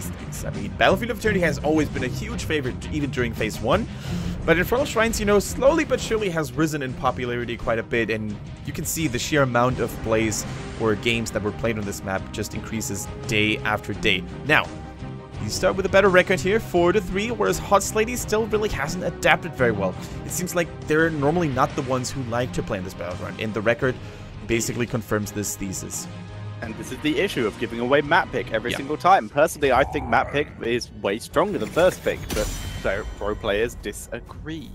these things. I mean, Battlefield of Eternity has always been a huge favorite, even during Phase 1. But Infernal Shrines, you know, slowly but surely has risen in popularity quite a bit, and you can see the sheer amount of plays or games that were played on this map just increases day after day. Now, you start with a better record here, 4-3, whereas HOTSLADY still really hasn't adapted very well. It seems like they're normally not the ones who like to play in this battleground, and the record basically confirms this thesis. And this is the issue of giving away map pick every single time. Personally, I think map pick is way stronger than first pick, but pro players disagree.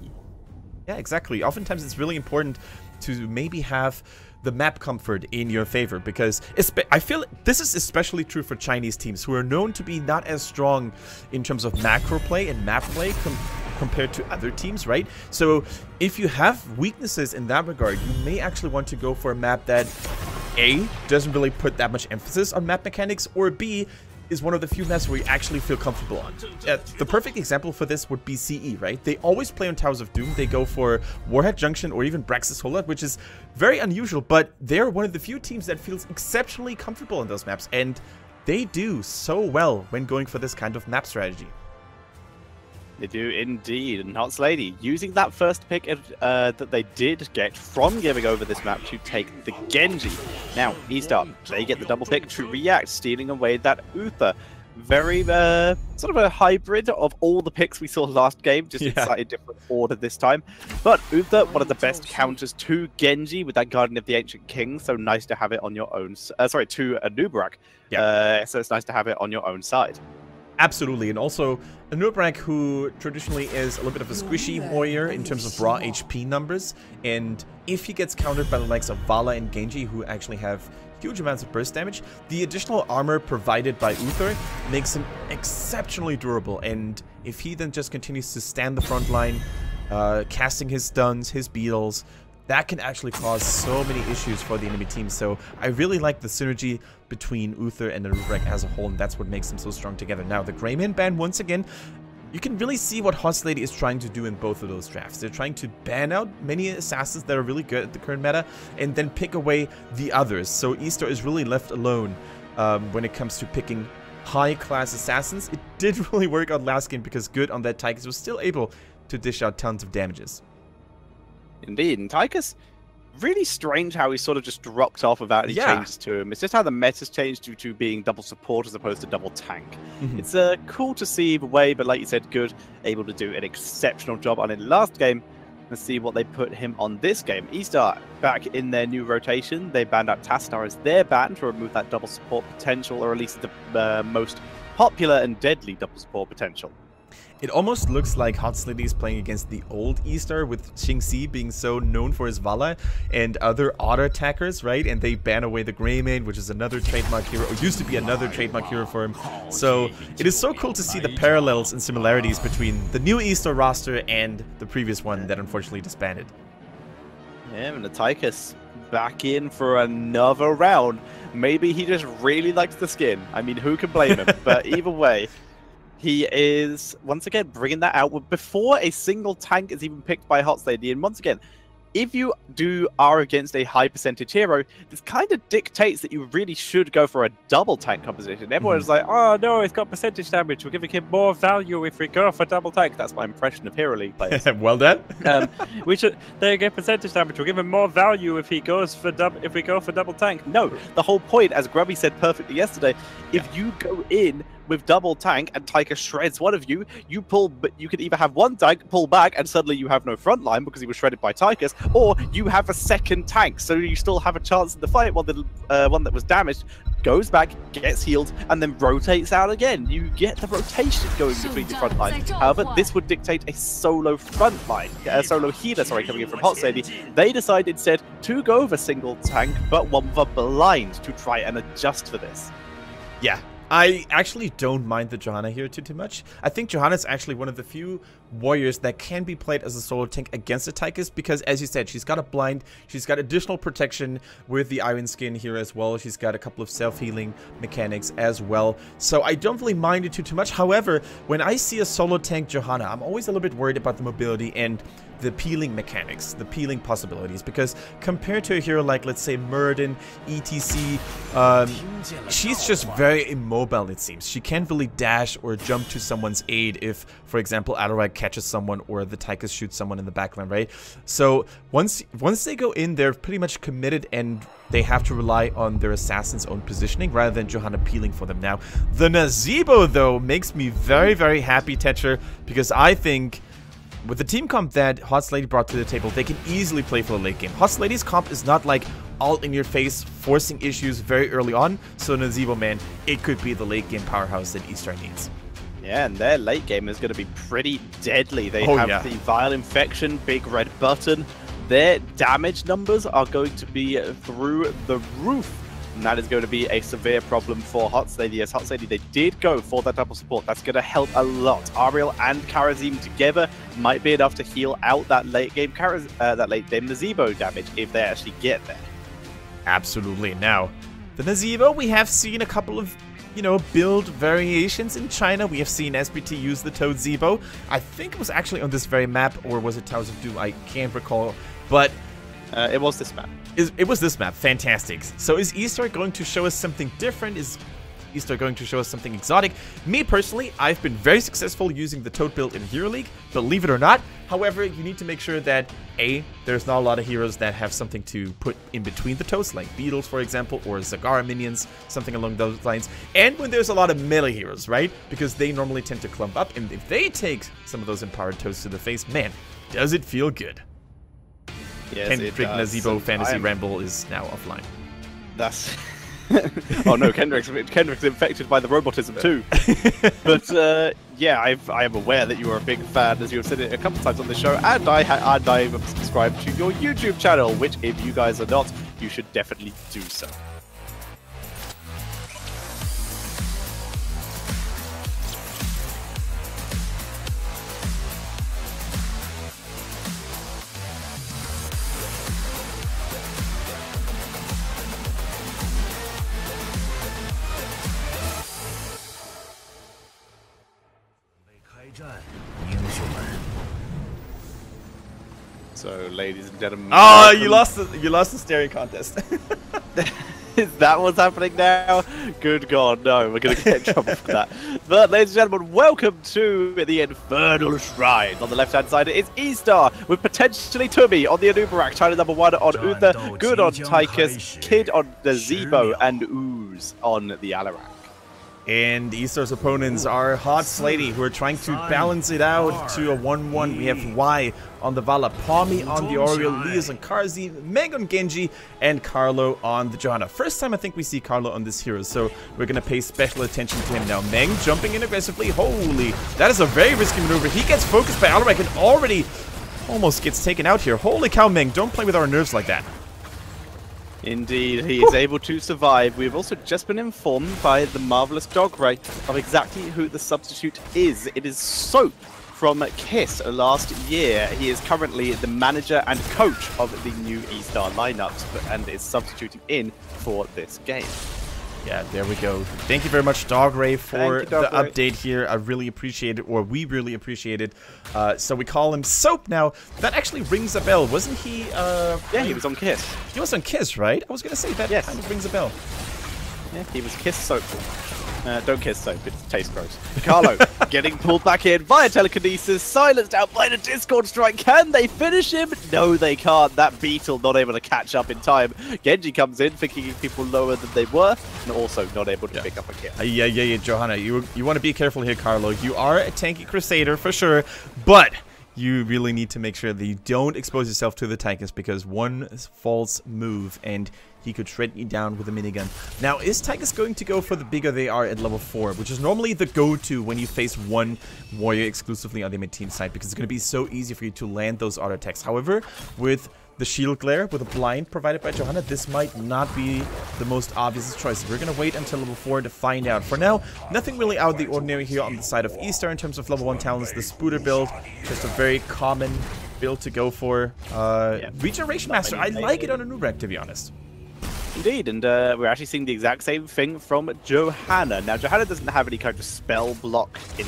Yeah, exactly. Oftentimes it's really important to maybe have the map comfort in your favor, because I feel this is especially true for Chinese teams who are known to be not as strong in terms of macro play and map play compared to other teams, right? So if you have weaknesses in that regard, you may actually want to go for a map that A, doesn't really put that much emphasis on map mechanics, or B, is one of the few maps where you actually feel comfortable on. The perfect example for this would be CE, right? They always play on Towers of Doom. They go for Warhead Junction or even Braxis Hollout, which is very unusual, but they're one of the few teams that feels exceptionally comfortable on those maps, and they do so well when going for this kind of map strategy. They do indeed, and HOTSLADY using that first pick that they did get from giving over this map to take the Genji. Now, ESTAR, they get the double pick to react, stealing away that Uther. Very sort of a hybrid of all the picks we saw last game, just in slightly different order this time. But Uther, one of the best counters to Genji with that Guardian of the Ancient King, so nice to have it on your own. Sorry, to Anubarak. So it's nice to have it on your own side. Absolutely, and also Anubarak, who traditionally is a little bit of a squishy warrior in terms of raw HP numbers, and if he gets countered by the likes of Vala and Genji, who actually have huge amounts of burst damage, the additional armor provided by Uther makes him exceptionally durable, and if he then just continues to stand the front line, casting his stuns, his beetles, that can actually cause so many issues for the enemy team. So I really like the synergy between Uther and Anubarak as a whole, and that's what makes them so strong together. Now, the Greyman ban, once again, you can really see what HOTSLADY is trying to do in both of those drafts. They're trying to ban out many assassins that are really good at the current meta, and then pick away the others. So ESTAR is really left alone when it comes to picking high-class assassins. It did really work out last game because Good on that Tychus was still able to dish out tons of damages. Indeed, and Tychus, really strange how he sort of just dropped off without any changes to him. It's just how the meta's changed due to being double support as opposed to double tank. It's cool to see either way, but like you said, Good, able to do an exceptional job on it last game. Let's see what they put him on this game. ESTAR back in their new rotation. They banned out Tastar as their ban to remove that double support potential, or at least the most popular and deadly double support potential. It almost looks like HOTSLADY is playing against the old ESTAR, with Xingxi being so known for his Vala and other auto attackers, right? And they ban away the Greyman, which is another trademark hero, or used to be another trademark hero for him. So it is so cool to see the parallels and similarities between the new ESTAR roster and the previous one that unfortunately disbanded. Yeah, and the Tychus back in for another round. Maybe he just really likes the skin. I mean, who can blame him? But either way, he is, once again, bringing that out before a single tank is even picked by HOTSLADY. And once again, if you are against a high percentage hero, this kind of dictates that you really should go for a double tank composition. Everyone's like, oh no, it's got percentage damage. We're giving him more value if we go for double tank. That's my impression of Hero League players. Well done. They get percentage damage. We'll give him more value if he goes for if we go for double tank. No, the whole point, as Grubby said perfectly yesterday, if you go in with double tank and Tychus shreds one of you, you pull, but you could either have one tank pull back and suddenly you have no front line because he was shredded by Tychus, or you have a second tank, so you still have a chance in the fight while the one that was damaged goes back, gets healed, and then rotates out again. You get the rotation going between your front line. However, this would dictate a solo front line, a solo healer, sorry, coming in from HOTSLADY. They decided instead to go with a single tank, but one with a blind to try and adjust for this. Yeah. I actually don't mind the Johanna here too much. I think Johanna is actually one of the few warriors that can be played as a solo tank against a Tychus, because as you said, she's got a blind, she's got additional protection with the Iron Skin here as well. She's got a couple of self-healing mechanics as well. So I don't really mind it too much. However, when I see a solo tank Johanna, I'm always a little bit worried about the mobility and the peeling mechanics, the peeling possibilities, because compared to a hero like, let's say, Muradin, ETC, she's just very immobile immobile, it seems. She can't really dash or jump to someone's aid if, for example, Alarag catches someone or the Tychus shoots someone in the backline, right? So once they go in, they're pretty much committed and they have to rely on their assassin's own positioning rather than Johanna peeling for them. Now, the Nazebo, though, makes me very, very happy, Tetcher, because I think with the team comp that HOTSLADY brought to the table, they can easily play for the late game. HOTSLADY's comp is not like all in your face, forcing issues very early on. So Nazebo, man, it could be the late game powerhouse that ESTAR needs. Yeah, and their late game is going to be pretty deadly. They have the Vile Infection, Big Red Button. Their damage numbers are going to be through the roof. And that is going to be a severe problem for HOTSLADY. As HOTSLADY, they did go for that double support. That's going to help a lot. Ariel and Karazim together might be enough to heal out that late game Nazebo damage if they actually get there. Absolutely. Now, the Nazebo, we have seen a couple of, build variations in China. We have seen SBT use the Toad Zebo. I think it was actually on this very map, or was it Towers of Doom? I can't recall. But it was this map. It was this map. Fantastic. So is ESTAR going to show us something different? Is ESTAR going to show us something exotic? Me personally, I've been very successful using the Toad build in Hero League, believe it or not. However, you need to make sure that A, there's not a lot of heroes that have something to put in between the Toads, like Beetles, for example, or Zagara minions, something along those lines. And when there's a lot of melee heroes, right? Because they normally tend to clump up, and if they take some of those empowered Toads to the face, man, does it feel good. Yes, Kendrick Nazebo Fantasy Ramble is now offline. That's... oh no, Kendrick's infected by the robotism too. But yeah, I am aware that you are a big fan, as you have said it a couple times on the show, and I'm subscribed to your YouTube channel, which if you guys are not, you should definitely do so. So, ladies and gentlemen, oh, you lost the staring contest. Is that what's happening now? Good God, no, we're going to get in trouble for that. But, ladies and gentlemen, welcome to the Infernal Shrine. On the left-hand side, it's ESTAR, with potentially Tumi on the Anubarak, China #1 on Uther, Good on Tychus, Kid on Nazebo, and Ooze on the Alarak. And ESTAR's opponents are HOTSLADY, who are trying to balance it out to a 1-1. We have Y on the Vala, Palmy on the Oriole, Leas on Karzi, Meg on Genji, and Carlo on the Johanna. First time I think we see Carlo on this hero, so we're going to pay special attention to him now. Meg jumping in aggressively. Holy, that is a very risky maneuver. He gets focused by Alarak and already almost gets taken out here. Holy cow, Meg, don't play with our nerves like that. Indeed, he is able to survive. We've also just been informed by the marvelous Dogray of exactly who the substitute is. It is Soap from KISS last year. He is currently the manager and coach of the new ESTAR lineups and is substituting in for this game. Yeah, there we go. Thank you very much, Dogray, for the update here. I really appreciate it, or we really appreciate it. So we call him Soap now. That actually rings a bell. Wasn't he? Yeah, he was on KISS. He was on KISS, right? I was going to say that kind of rings a bell. Yeah, he was KISS Soap. Don't kiss Soap, it tastes gross. Carlo getting pulled back in via telekinesis, silenced out by the Discord strike. Can they finish him? No, they can't. That Beetle not able to catch up in time. Genji comes in, thinking people lower than they were, and also not able to pick up a kill. Yeah, Johanna, you want to be careful here, Carlo. You are a tanky Crusader for sure, but you really need to make sure that you don't expose yourself to the Tychus, because one false move and he could shred you down with a minigun. Now, is Tychus going to go for the bigger they are at level 4, which is normally the go-to when you face one warrior exclusively on the mid-team side, because it's going to be so easy for you to land those auto attacks. However, with the shield glare, with a blind provided by Johanna, this might not be the most obvious choice. We're going to wait until level 4 to find out. For now, nothing really out of the ordinary here on the side of ESTAR in terms of level 1 talents. The Spooter build, just a very common build to go for. Regeneration Master, I like it on a Nubrak, to be honest. Indeed, and we're actually seeing the exact same thing from Johanna. Now, Johanna doesn't have any kind of spell block in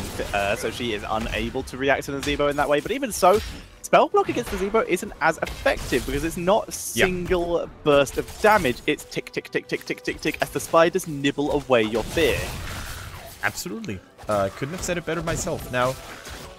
so she is unable to react to Nazebo in that way, but even so, spell block against Nazebo isn't as effective because it's not a single burst of damage, it's tick, tick, tick, tick, tick, tick, tick, as the spiders nibble away your fear. Absolutely. Couldn't have said it better myself. Now,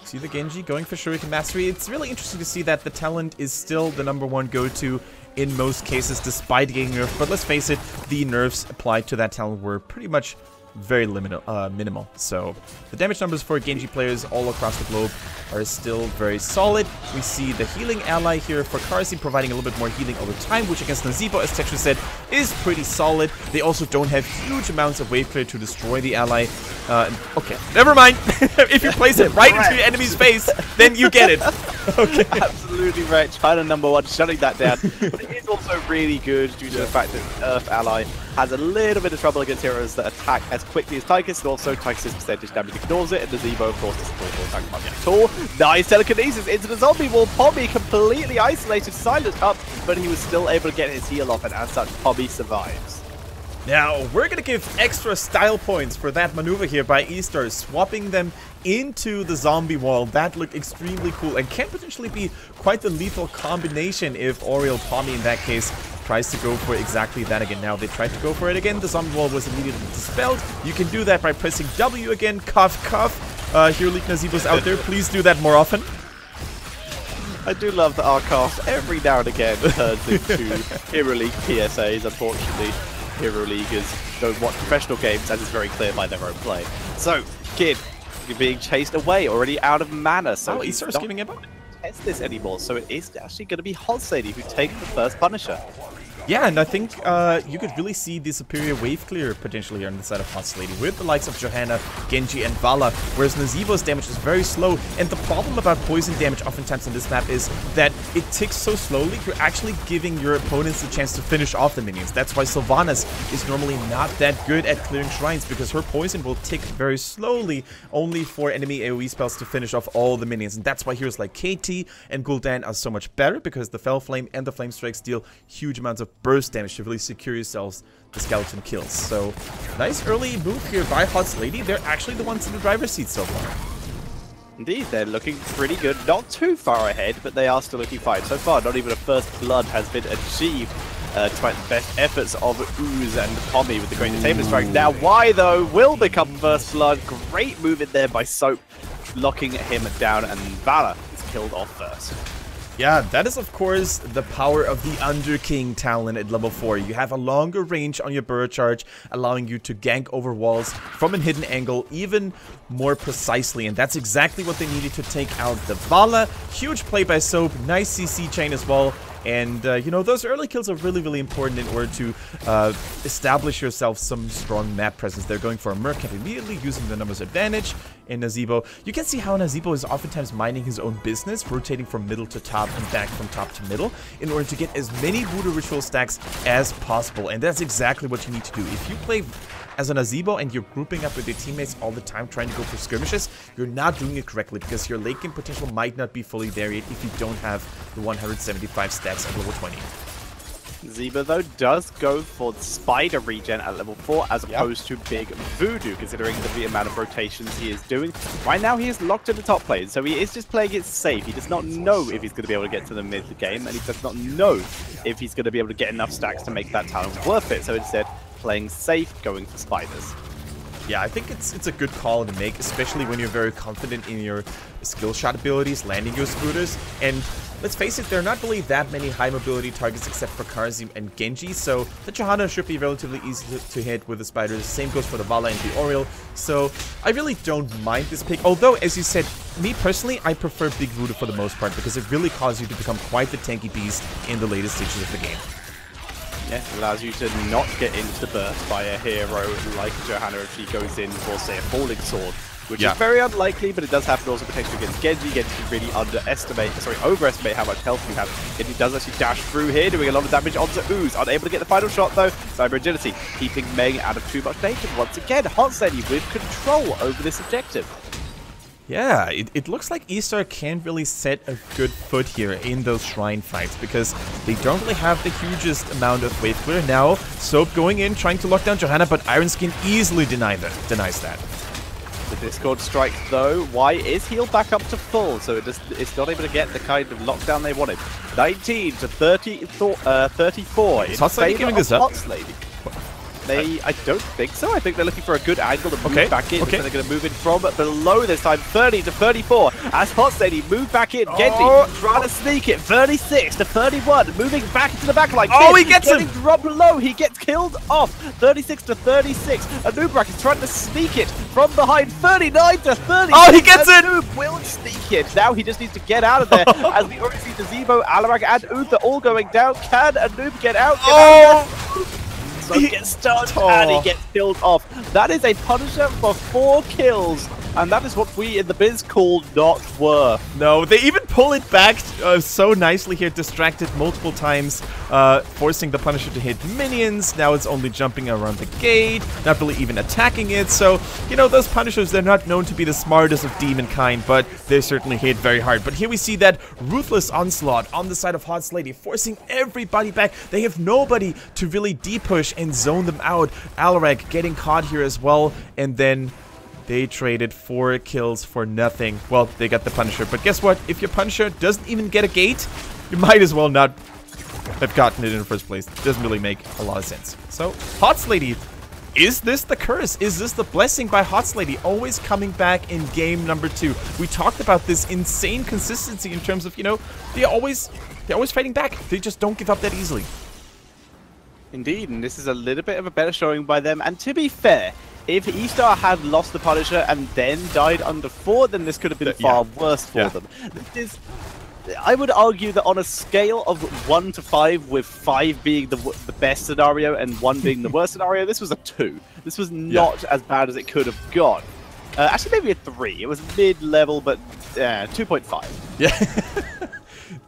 see the Genji going for Shuriken Mastery. It's really interesting to see that the talent is still the #1 go-to in most cases, despite getting nerfed. But let's face it, the nerfs applied to that talent were pretty much very minimal. So the damage numbers for Genji players all across the globe are still very solid. We see the healing ally here for Karsi providing a little bit more healing over time, which against Nazeebo, as Tetris said, is pretty solid. They also don't have huge amounts of wave clear to destroy the ally. Okay, never mind. If you place it right into your enemy's face, then you get it. Okay. Absolutely right. China #1 shutting that down. But it is also really good due to the fact that Earth ally has a little bit of trouble against heroes that attack as quickly as Tychus, and also Tychus' percentage damage ignores it, and Nazeebo, of course, doesn't fall for attack much at all. Nice telekinesis into the zombie wall. Pommy completely isolated, silenced up, but he was still able to get his heal off, and as such, Pommy survives. Now, we're going to give extra style points for that maneuver here by ESTAR, swapping them into the zombie wall. That looked extremely cool and can potentially be quite the lethal combination if Oriel Pommy, in that case, tries to go for exactly that again. Now, they tried to go for it again. The zombie wall was immediately dispelled. You can do that by pressing W again. Cough, cough. Here, Leak Nazeebo's out there. Please do that more often. I do love that our cast every now and again turns into Hero League PSAs, unfortunately. Hero Leaguers don't watch professional games, as is very clear by their own play. So, Kid, you're being chased away, already out of mana, so he's ESTAR's not giving it up. test this anymore, so it is actually going to be HOTSLADY who take the first Punisher. Yeah, and I think you could really see the superior wave clear potentially on the side of HOTSLADY with the likes of Johanna, Genji, and Vala, whereas Nazeebo's damage is very slow. And the problem about poison damage oftentimes on this map is that it ticks so slowly, you're actually giving your opponents the chance to finish off the minions. That's why Sylvanas is normally not that good at clearing shrines, because her poison will tick very slowly, only for enemy AoE spells to finish off all the minions. And that's why heroes like KT and Gul'dan are so much better, because the Fell Flame and the Flame Strikes deal huge amounts of burst damage to really secure yourselves the skeleton kills. So, nice early move here by HOTSLADY. They're actually the ones in the driver's seat so far. Indeed, they're looking pretty good. Not too far ahead, but they are still looking fine. So far, not even a first blood has been achieved, despite the best efforts of Ooze and Pommy with the great entertainment strike. Now, why though will become first blood. Great move in there by Soap, locking him down, and Vala is killed off first. Yeah, that is of course the power of the Underking talent at level 4. You have a longer range on your bird charge, allowing you to gank over walls from a hidden angle even more precisely. And that's exactly what they needed to take out the Vala. Huge play by Soap, nice CC chain as well. And, you know, those early kills are really, really important in order to establish yourself some strong map presence. They're going for a Mercat immediately, using the numbers advantage in Nazeebo. You can see how Nazeebo is oftentimes minding his own business, rotating from middle to top and back from top to middle, in order to get as many Voodoo Ritual stacks as possible. And that's exactly what you need to do. If you play as a Nazeebo and you're grouping up with your teammates all the time trying to go for skirmishes, you're not doing it correctly, because your late game potential might not be fully there yet if you don't have the 175 stacks at level 20. Nazeebo, though, does go for the Spider regen at level 4 as opposed to Big Voodoo, considering the amount of rotations he is doing. Right now, he is locked in the top lane, so he is just playing it safe. He does not know if he's going to be able to get to the mid game, and he does not know if he's going to be able to get enough stacks to make that talent worth it. So instead, playing safe, going for spiders. Yeah, I think it's a good call to make, especially when you're very confident in your skill shot abilities, landing your scooters. And let's face it, there are not really that many high mobility targets except for Karzim and Genji, so the Johanna should be relatively easy to hit with the spiders. Same goes for the Vala and the Oriel, so I really don't mind this pick. Although, as you said, me personally, I prefer Big Voodoo for the most part, because it really causes you to become quite the tanky beast in the latest stages of the game. Yeah, it allows you to not get into the burst by a hero like Johanna if she goes in for, say, a Falling Sword, which is very unlikely, but it does happen also potentially against Genji. Genji can really overestimate how much health you have. Genji does actually dash through here, doing a lot of damage onto Ooze. Unable to get the final shot, though. Cyber Agility, keeping Meng out of too much danger. Once again, HOTSLADY with control over this objective. Yeah, it looks like ESTAR can't really set a good foot here in those shrine fights, because they don't really have the hugest amount of wave clear. Now, Soap going in, trying to lock down Johanna, but Ironskin easily denies that. The Discord strike, though, Y is healed back up to full, so it's not able to get the kind of lockdown they wanted. 19 to 34 in HOTSLADY giving this up? HOTSLADY. I don't think so. I think they're looking for a good angle to move back in. So they're going to move in from below this time, 30 to 34. As HOTSLADY move back in. Genji trying to sneak it, 36 to 31. Moving back into the back line. Oh, he gets him! Dropped low. He gets killed off, 36 to 36. Anubrak is trying to sneak it from behind, 39 to 30. Oh, he gets it! Anub will sneak it. Now he just needs to get out of there. As we already see Nazebo, Alarak, and Uther all going down. Can Anub get out? So he gets stunned and he gets killed off. That is a Punisher for 4 kills. And that is what we in the biz call not worth. No, they even pull it back so nicely here, distracted multiple times, forcing the Punisher to hit minions. Now it's only jumping around the gate, not really even attacking it. So, you know, those Punishers, they're not known to be the smartest of demonkind, but they certainly hit very hard. But here we see that ruthless onslaught on the side of HOTSLADY, forcing everybody back. They have nobody to really de-push and zone them out. Alarak getting caught here as well, and then they traded 4 kills for nothing. Well, they got the Punisher, but guess what? If your Punisher doesn't even get a gate, you might as well not have gotten it in the first place. It doesn't really make a lot of sense. So, HOTSLADY, is this the curse? Is this the blessing by HOTSLADY? Always coming back in game number 2. We talked about this insane consistency in terms of, you know, they're always fighting back. They just don't give up that easily. Indeed, and this is a little bit of a better showing by them. And to be fair, if ESTAR had lost the Punisher and then died under 4, then this could have been far worse for them. This is, I would argue that on a scale of 1 to 5, with 5 being the best scenario and 1 being the worst scenario, this was a 2. This was not as bad as it could have got. Actually, maybe a 3. It was mid-level, but 2.5. Yeah.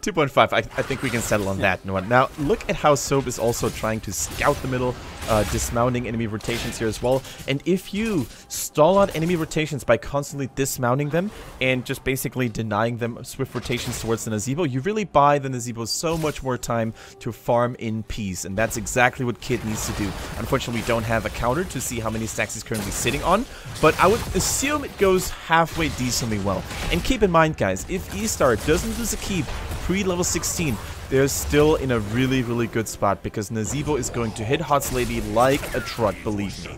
2.5. I think we can settle on that one. Now, look at how Soap is also trying to scout the middle, dismounting enemy rotations here as well. And if you stall out enemy rotations by constantly dismounting them and just basically denying them swift rotations towards the Nazebo, you really buy the Nazebo so much more time to farm in peace. And that's exactly what Kid needs to do. Unfortunately, we don't have a counter to see how many stacks he's currently sitting on, but I would assume it goes halfway decently well. And keep in mind, guys, if ESTAR doesn't lose a keep pre-level 16, they're still in a really, really good spot because Nazebo is going to hit HOTSLADY like a trot, believe me.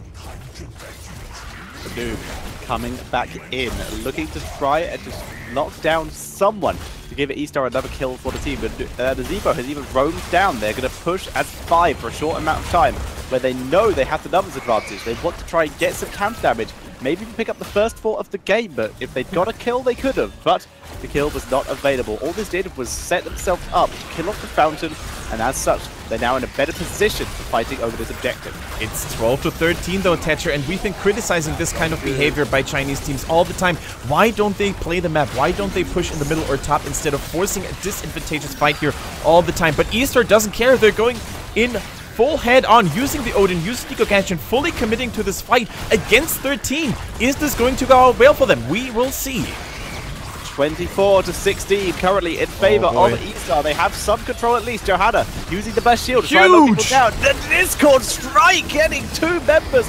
Noob coming back in, looking to try and just knock down someone to give ESTAR another kill for the team. But Nazebo has even roamed down. They're going to push as 5 for a short amount of time, where they know they have the numbers advantage. They want to try and get some counter damage, maybe even pick up the first 4 of the game, but if they'd got a kill, they could have. But the kill was not available. All this did was set themselves up to kill off the Fountain, and as such, they're now in a better position for fighting over this objective. It's 12 to 13 though, Thatcher, and we've been criticizing this kind of behavior by Chinese teams all the time. Why don't they play the map? Why don't they push in the middle or top instead of forcing a disadvantageous fight here all the time? But ESTAR doesn't care. They're going in full head on, using the Odin, using the Gargantuan, fully committing to this fight against 13. Is this going to go well for them? We will see. 24 to 16 currently in favor of ESTAR. They have some control at least. Johanna using the best shield to try and knock people down. The Discord strike getting 2 members.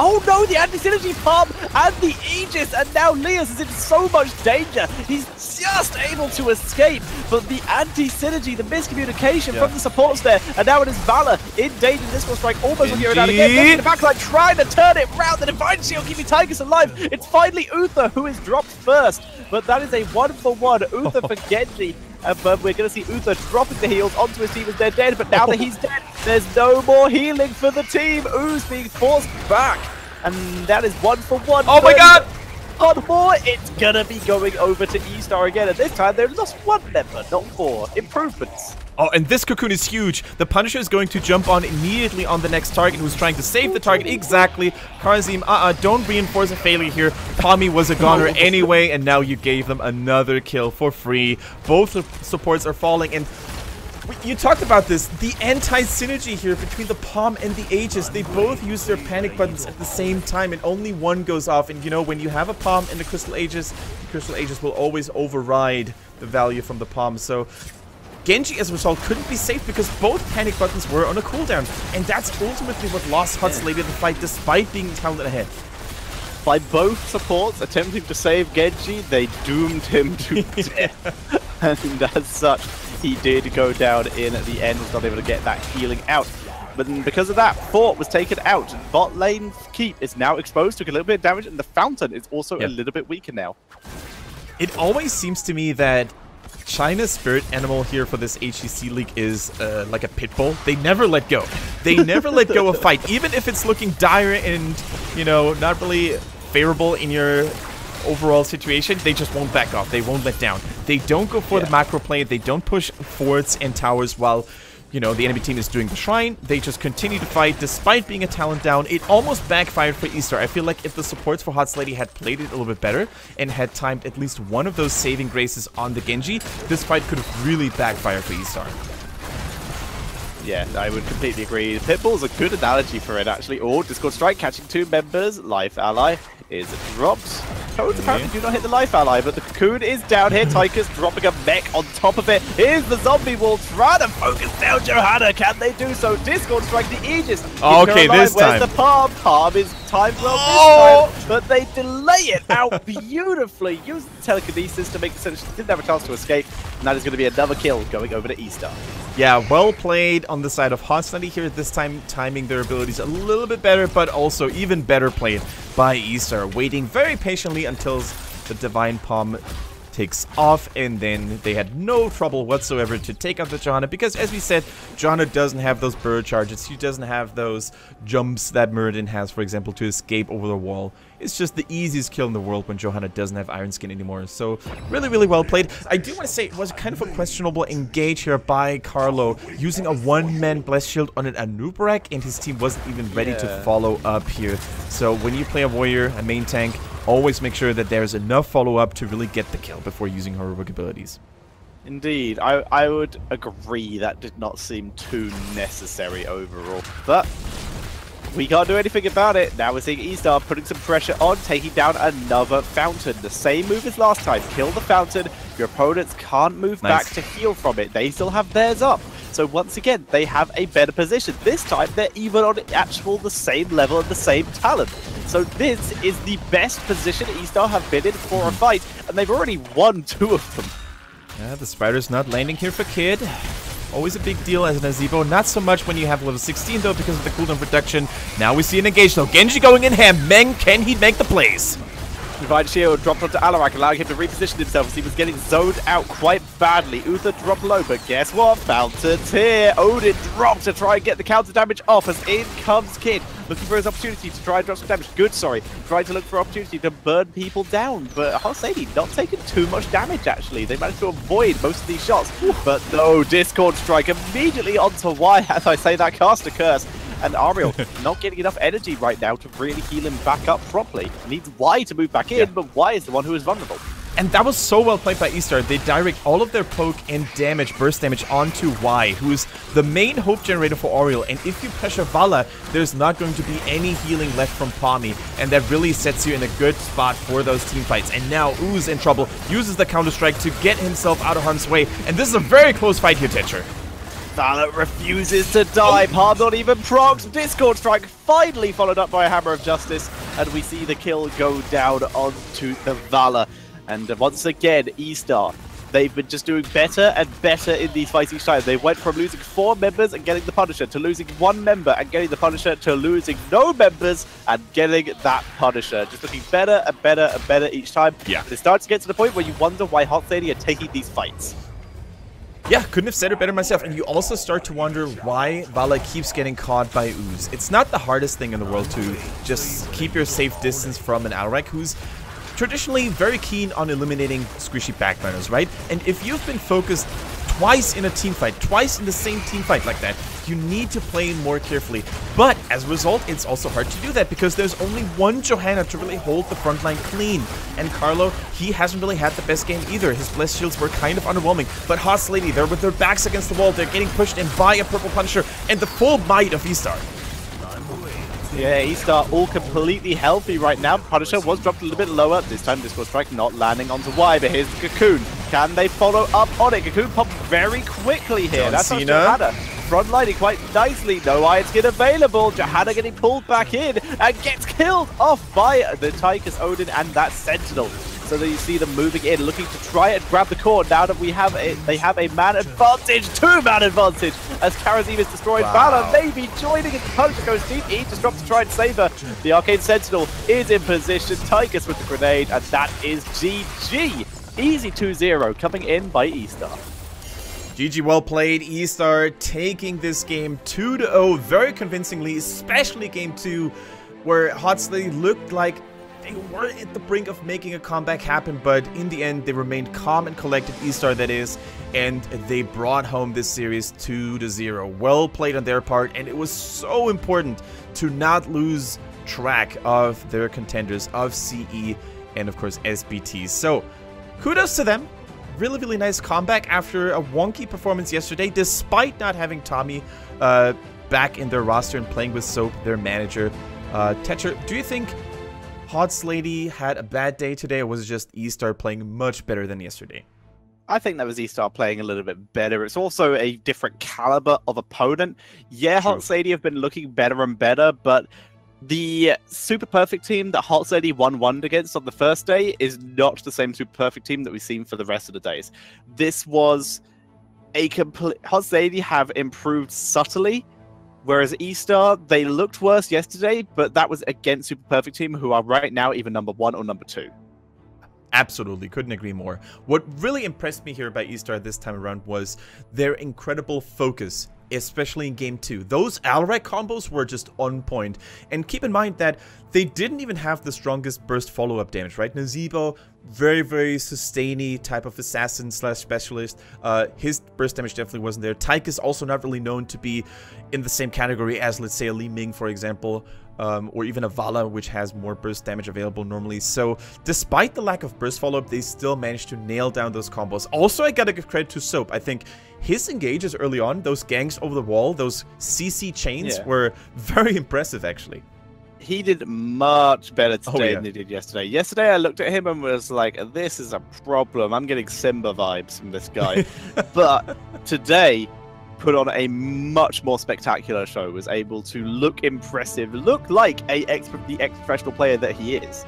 Oh no, the anti-synergy palm and the Aegis, and now Leas is in so much danger. He's just able to escape, but the anti-synergy, the miscommunication from the supports there, and now it is Valor in danger. Discord strike almost looking around again. The backline trying to turn it round. The Divine Shield keeping Tigers alive. It's finally Uther who is dropped first, but that is a 1-for-1 Uther for Genji. But we're going to see Uther dropping the heals onto his team as they're dead, but now that he's dead, there's no more healing for the team. Ooze being forced back, and that is 1-for-1. Oh my god! On 4, it's going to be going over to ESTAR again, and this time they've lost 1 member, not 4. Improvements. Oh, and this cocoon is huge. The Punisher is going to jump on immediately on the next target who's trying to save the target. Exactly. Karzim, don't reinforce a failure here. Pommy was a goner anyway, and now you gave them another kill for free. Both supports are falling, and you talked about this. The anti-synergy here between the Palm and the Aegis. They both use their panic buttons at the same time, and only one goes off. And you know, when you have a Palm and the Crystal Aegis will always override the value from the Palm. So Genji, as a result, couldn't be safe because both panic buttons were on a cooldown. And that's ultimately what lost HOTSLADY the fight, despite being talented ahead. By both supports attempting to save Genji, they doomed him to death. And as such, he did go down in the end, was not able to get that healing out. But then because of that, Fort was taken out. Bot lane Keep is now exposed, took a little bit of damage, and the Fountain is also a little bit weaker now. It always seems to me that China's spirit animal here for this HGC League is like a pit bull. They never let go. They never let go of fight, even if it's looking dire and, you know, not really favorable in your overall situation. They just won't back off. They won't let down. They don't go for the macro play. They don't push forts and towers while, you know, the enemy team is doing the shrine. They just continue to fight despite being a talent down. It almost backfired for ESTAR. I feel like if the supports for HOTSLADY had played it a little bit better and had timed at least one of those saving graces on the Genji, this fight could have really backfired for ESTAR. Yeah, I would completely agree. Pitbull is a good analogy for it, actually. Oh, Discord Strike catching 2 members. Life ally is dropped. Codes apparently do not hit the life ally, but the Cocoon is down here. Tyker's dropping a mech on top of it. Here's the zombie wall trying to focus down Johanna. Can they do so? Discord Strike the Aegis. Okay, this time. Where's the Palm? Palm is timed well this time, but they delay it out beautifully. Use the telekinesis to make the sense. Didn't have a chance to escape, and that is going to be another kill going over to ESTAR. Yeah, well played on the side of HOTSLADY here. This time timing their abilities a little bit better, but also even better played by ESTAR, waiting very patiently until the Divine Palm takes off, and then they had no trouble whatsoever to take out the Johanna, because as we said, Johanna doesn't have those bird charges. She doesn't have those jumps that Muradin has, for example, to escape over the wall. It's just the easiest kill in the world when Johanna doesn't have Iron Skin anymore. So really, really well played. I do want to say it was kind of a questionable engage here by Carlo, using a one-man Bless Shield on an Anub'arak, and his team wasn't even ready to follow up here. So when you play a warrior, a main tank, always make sure that there's enough follow-up to really get the kill before using heroic abilities. Indeed, I would agree that did not seem too necessary overall, but we can't do anything about it. Now we're seeing ESTAR putting some pressure on, taking down another Fountain. The same move as last time. Kill the Fountain. Your opponents can't move back to heal from it. They still have theirs up. So once again, they have a better position. This time, they're even on the same level and the same talent. So this is the best position ESTAR have been in for a fight, and they've already won 2 of them. Yeah, the Spider's not landing here for Kid. Always a big deal as an Azebo. Not so much when you have level 16 though, because of the cooldown reduction. Now we see an engage though. Genji going in ham. Meng, can he make the plays? Divine Shield dropped onto Alarak, allowing him to reposition himself as he was getting zoned out quite badly. Uther dropped low, but guess what? Fountain's here. Odin dropped to try and get the counter damage off as in comes Kid, looking for his opportunity to try and drop some damage. Good, sorry. Trying to look for opportunity to burn people down, but HOTSLADY not taking too much damage, actually. They managed to avoid most of these shots, but no, Discord Strike immediately onto Y, as I say that, cast a curse. And Ariel not getting enough energy right now to really heal him back up properly. Needs Y to move back in, but Y is the one who is vulnerable. And that was so well played by ESTAR. They direct all of their poke and damage, burst damage, onto Y, who's the main hope generator for Oriel. And if you pressure Vala, there's not going to be any healing left from Palmy. And that really sets you in a good spot for those team fights. And now Ooze in trouble, uses the Counter-Strike to get himself out of harm's way. And this is a very close fight here, Tetcher. Vala refuses to die. Palm not even procs. Discord Strike finally followed up by a Hammer of Justice. And we see the kill go down onto the Vala. And once again, ESTAR, they've been just doing better and better in these fights each time. They went from losing 4 members and getting the Punisher to losing 1 member and getting the Punisher to losing no members and getting that Punisher. Just looking better and better and better each time. Yeah. And it starts to get to the point where you wonder why HOTSLADY are taking these fights. Yeah, couldn't have said it better myself. And you also start to wonder why Vala keeps getting caught by Ooze. It's not the hardest thing in the world to just keep your safe distance from an Alarak who's traditionally very keen on eliminating squishy backburners, right? And if you've been focused twice in a team fight, twice in the same team fight like that, you need to play more carefully. But as a result, it's also hard to do that because there's only one Johanna to really hold the front line clean. And Carlo, he hasn't really had the best game either. His Bless Shields were kind of underwhelming. But HOTSLADY, they're with their backs against the wall. They're getting pushed in by a Purple Punisher and the full might of ESTAR. Yeah, ESTAR all completely healthy right now. Punisher was dropped a little bit lower. This time Discord Strike not landing onto Y, but here's the Cocoon. Can they follow up on it? Cocoon popped very quickly here. That's Johanna front lining quite nicely. No Iron Skin available. Johanna getting pulled back in and gets killed off by the Tychus Odin and that Sentinel. So that you see them moving in, looking to try and grab the core. Now that they have a man advantage, 2-man advantage, as Karazim is destroyed. Valor maybe joining in. Punch goes deep. He just drops to try and save her. The Arcane Sentinel is in position. Tychus with the grenade, and that is GG. Easy 2-0 coming in by ESTAR. GG, well played. ESTAR taking this game 2-0 very convincingly, especially game 2, where HOTSLADY looked like they were at the brink of making a comeback happen, but in the end they remained calm and collected, ESTAR that is, and they brought home this series 2-0. Well played on their part, and it was so important to not lose track of their contenders, of CE and of course SBT. So kudos to them. Really nice comeback after a wonky performance yesterday, despite not having Tommy back in their roster and playing with Soap, their manager. Tetcher, do you think HOTSLADY had a bad day today, or was it just ESTAR playing much better than yesterday? I think that was ESTAR playing a little bit better. It's also a different caliber of opponent. Yeah, HOTSLADY have been looking better and better, but the Super Perfect team that HOTSLADY 1-1'd against on the first day is not the same Super Perfect team that we've seen for the rest of the days. This was a complete... HOTSLADY have improved subtly, whereas ESTAR, they looked worse yesterday, but that was against Super Perfect team, who are right now either number 1 or number 2. Absolutely, couldn't agree more. What really impressed me here by ESTAR this time around was their incredible focus, especially in game 2. Those Alric combos were just on point. And keep in mind that they didn't even have the strongest burst follow-up damage, right? Nazebo, very sustainy type of assassin slash specialist. His burst damage definitely wasn't there. Tychus also not really known to be in the same category as, let's say, a Li Ming, for example. Or even a Vala, which has more burst damage available normally. So despite the lack of burst follow-up, they still managed to nail down those combos. Also, I gotta give credit to Soap. I think his engages early on, those ganks over the wall, those CC chains were very impressive, actually. He did much better today than he did yesterday. Yesterday, I looked at him and was like, this is a problem. I'm getting Simba vibes from this guy. But today, put on a much more spectacular show, was able to look impressive, look like the ex-professional player that he is.